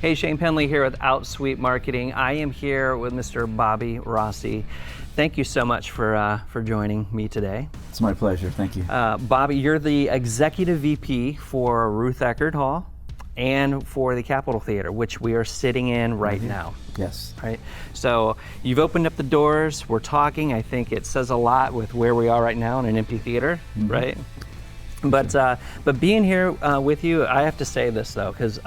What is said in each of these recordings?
Hey, Shane Penley here with Outsweet Marketing. I am here with Mr. Bobby Rossi. Thank you so much for joining me today. It's my pleasure, thank you. Bobby, you're the Executive VP for Ruth Eckerd Hall and for the Capitol Theater, which we are sitting in right now. Yes. Right. So you've opened up the doors, we're talking. I think it says a lot with where we are right now in an empty theater, right? But being here with you, I have to say this though, because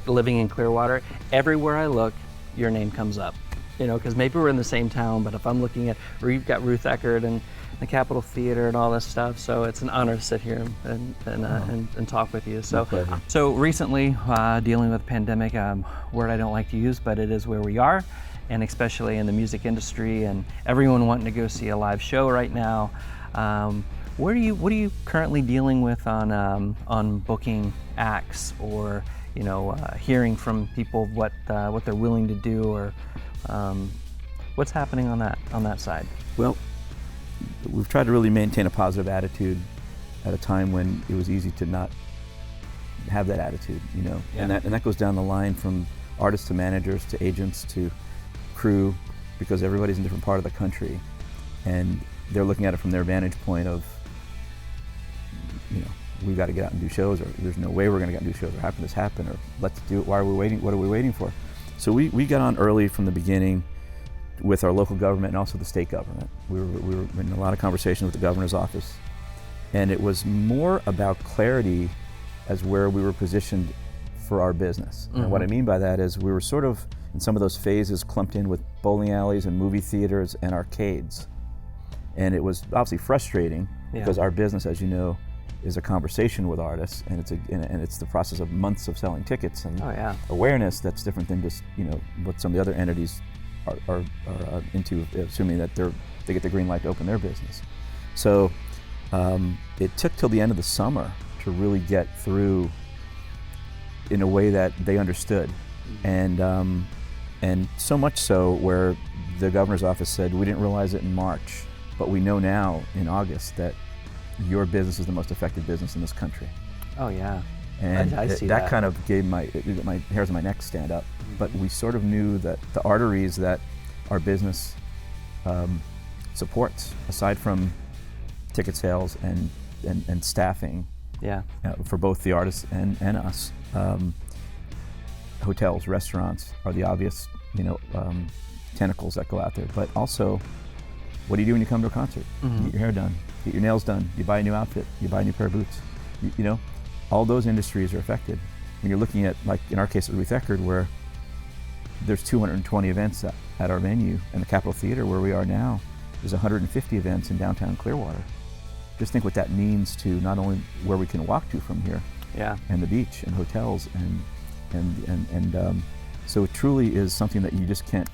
living in Clearwater, everywhere I look, your name comes up. You know, because maybe we're in the same town, but if I'm looking at where you've got Ruth Eckerd and the Capitol Theater and all this stuff, so it's an honor to sit here and talk with you. So recently, dealing with the pandemic, word I don't like to use, but it is where we are, and especially in the music industry, and everyone wanting to go see a live show right now. What are you currently dealing with on booking acts, or hearing from people what they're willing to do, or what's happening on that side? Well, we've tried to really maintain a positive attitude at a time when it was easy to not have that attitude, Yeah. and that goes down the line from artists to managers to agents to crew, because everybody's in a different part of the country, and they're looking at it from their vantage point of, we've got to get out and do shows, or there's no way we're going to get out and do shows, or how can this happen, or let's do it, why are we waiting, what are we waiting for? So we got on early from the beginning with our local government and also the state government. We were in a lot of conversations with the governor's office, and it was more about clarity as where we were positioned for our business. Mm-hmm. And what I mean by that is we were sort of in some of those phases clumped in with bowling alleys and movie theaters and arcades. And it was obviously frustrating because our business, as you know, is a conversation with artists, and it's the process of months of selling tickets and awareness that's different than just what some of the other entities are into, assuming that they get the green light to open their business. So it took till the end of the summer to really get through in a way that they understood, and so much so where the governor's office said, we didn't realize it in March, but we know now in August that your business is the most affected business in this country. Oh yeah, and I see that kind of gave my hairs on my neck stand up. Mm-hmm. But we sort of knew that the arteries that our business supports, aside from ticket sales and staffing, for both the artists and us, hotels, restaurants are the obvious tentacles that go out there. But also, what do you do when you come to a concert? Mm-hmm. You get your hair done, get your nails done, you buy a new outfit, you buy a new pair of boots. All those industries are affected. When you're looking at, like in our case at Ruth Eckerd, where there's 220 events at our venue, and the Capitol Theater, where we are now, there's 150 events in downtown Clearwater. Just think what that means to not only where we can walk to from here, and the beach and hotels, and so it truly is something that you just can't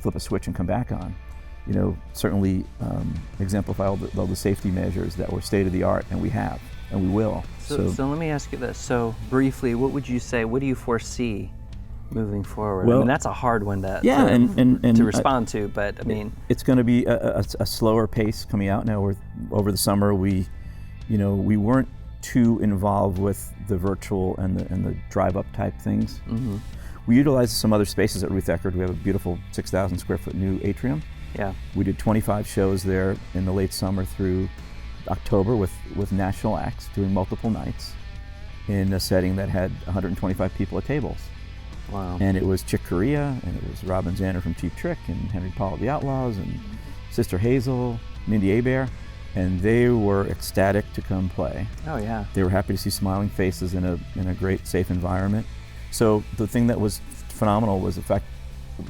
flip a switch and come back on. Certainly exemplify all the safety measures that were state of the art, and we have, and we will. So let me ask you this. So briefly, what would you say? What do you foresee moving forward? Well, I mean, that's a hard one to respond to, but I mean, it's going to be a slower pace coming out now. Over the summer, we weren't too involved with the virtual and the drive-up type things. Mm-hmm. We utilized some other spaces at Ruth Eckerd. We have a beautiful 6,000 square foot new atrium. Yeah. We did 25 shows there in the late summer through October with national acts doing multiple nights in a setting that had 125 people at tables. Wow. And it was Chick Corea, and it was Robin Zander from Cheap Trick, and Henry Paul of the Outlaws, and Sister Hazel, Mindy Abair, and they were ecstatic to come play. Oh yeah. They were happy to see smiling faces in a great, safe environment. So the thing that was phenomenal was the fact,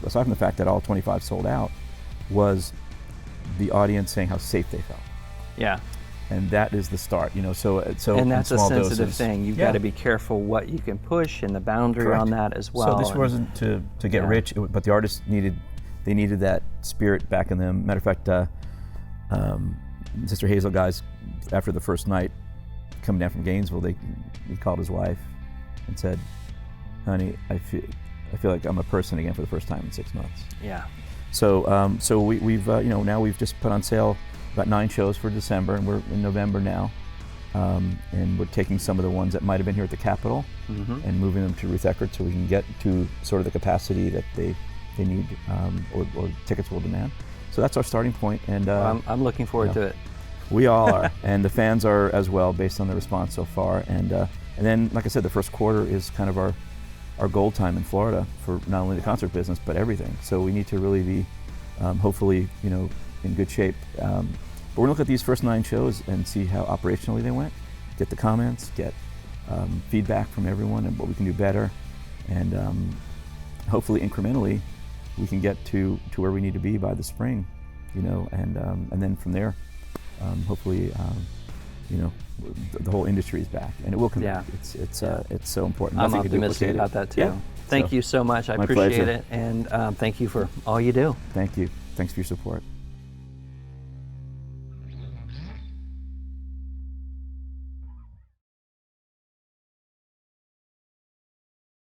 aside from the fact that all 25 sold out, was the audience saying how safe they felt. Yeah. And that is the start, So and that's a sensitive doses. thing. You've got to be careful what you can push and the boundary on that as well. So this wasn't to get rich, but the artists needed that spirit back in them. Matter of fact, Sister Hazel guys, after the first night, coming down from Gainesville, he called his wife and said, "Honey, I feel like I'm a person again for the first time in 6 months." Yeah. So we've now we've just put on sale about 9 shows for December, and we're in November now, and we're taking some of the ones that might have been here at the Capitol and moving them to Ruth Eckerd so we can get to sort of the capacity that they need or tickets will demand. So that's our starting point. And I'm looking forward to it. We all are, and the fans are as well, based on the response so far. And then, like I said, the first quarter is kind of our gold time in Florida for not only the concert business but everything. So we need to really be, hopefully, in good shape. But we're gonna look at these first 9 shows and see how operationally they went, get the comments, get feedback from everyone and what we can do better, and hopefully incrementally we can get to where we need to be by the spring, and then from there, hopefully, the whole industry is back, and it will come back. It's so important. I'm Nothing optimistic to about that too. Yeah. Thank you so much. I my appreciate pleasure. it, and thank you for all you do. Thank you. Thanks for your support.